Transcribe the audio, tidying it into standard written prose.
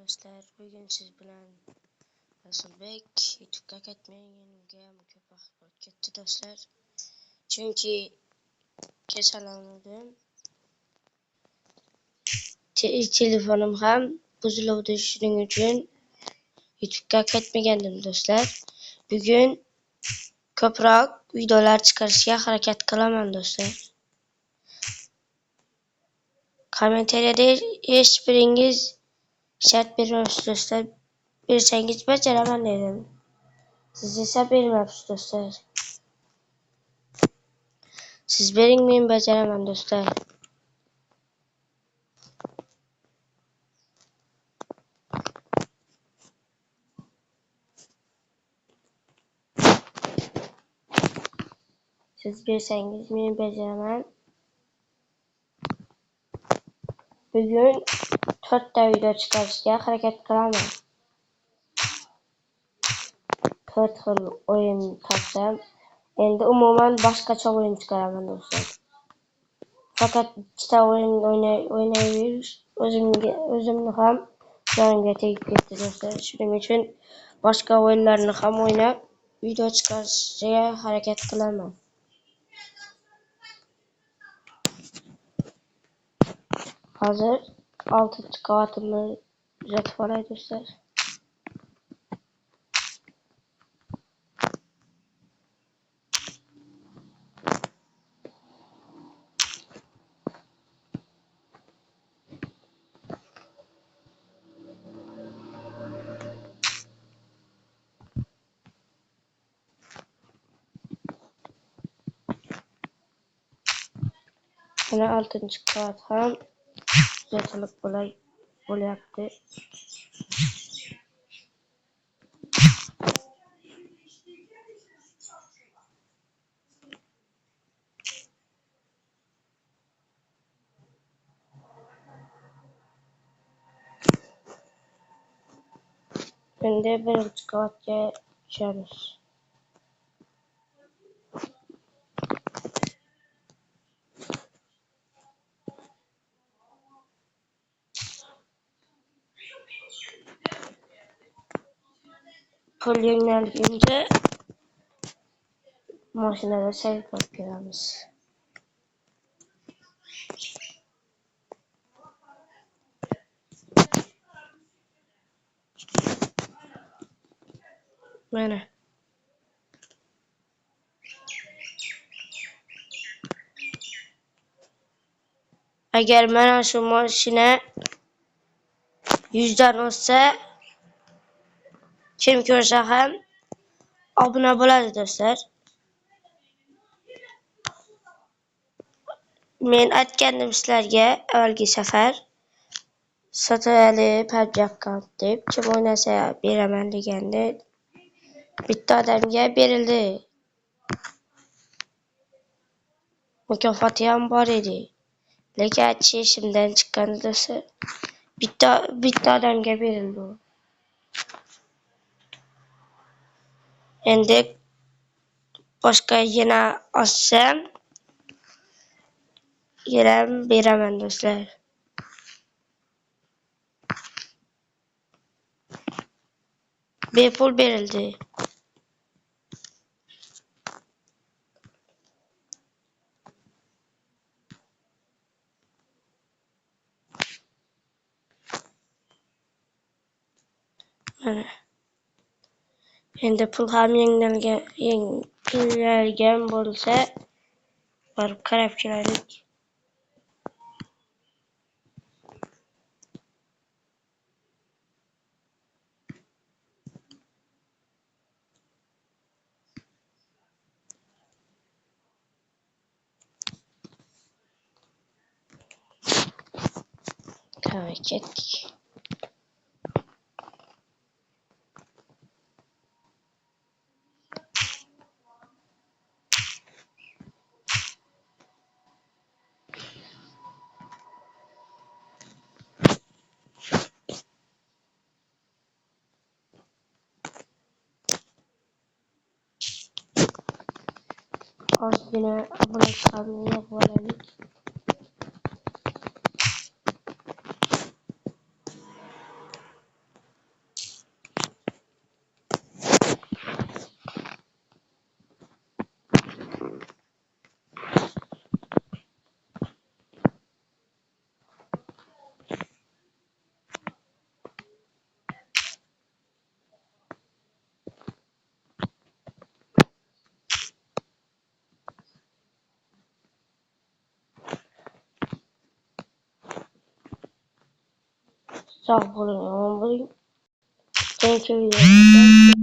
dostlar. Bugün siz bilan Rasulbek YouTube'ga ketmaganimga ko'p vaqt bo'lib ketdi dostlar. Chunki kasallandim. Telefonim ham buziluvdi, shuning uchun YouTube'ga ketmagandim dostlar. Bugun ko'proq videolar chiqarishga harakat qilaman dostlar. Kommentariyada hech biringiz shart bermayapsiz dostlar. Bersangiz bajaraman dedim. Siz esa bermayapsiz dostlar. Siz bering, men bajaraman dostlar. Siz bersangiz men bajaraman. Bugun 4 ta video chiqarishga harakat qilaman. 4 xil o'yin topsam, endi umuman boshqacha o'yin chiqaraman do'stlar. Faqat ikkita o'yin o'ynayverish o'zimni ham jonimga tegib ketdi do'stlar. Shuning uchun boshqa o'yinlarni ham o'ynab video chiqarishga harakat qilaman. Hozir 6-qavatimni kuzatib olay do'stlar. Yana 6-qavat ham kuzatilib bo'lyapti. Endi 1-qavatga tushamiz. Pul yangilguncha mashinada sayr qilib kelamiz. Mana agar mana shu mashina 100 dan o'tsa, kim ko'rsa ham obuna bo'ladi do'stlar. Men aytgandim sizlarga avvalgi safar sotayli PUBG account deb, kim o'ynasa beraman deganda bitta odamga berildi. Mukofoti ham bor edi. Lekin aytish esimdan chiqqan do'stlar. Bitta odamga berildi. Endi boshqa yana olsam yana beraman do'stlar. Bepul berildi. Mana. Endi pul ham yangilangan bo'lsa, borib qarab kelaylik. Tamam, ketdik. Ozgina obunachilarni yig'ib olaylik. Sağ olun. Thank you.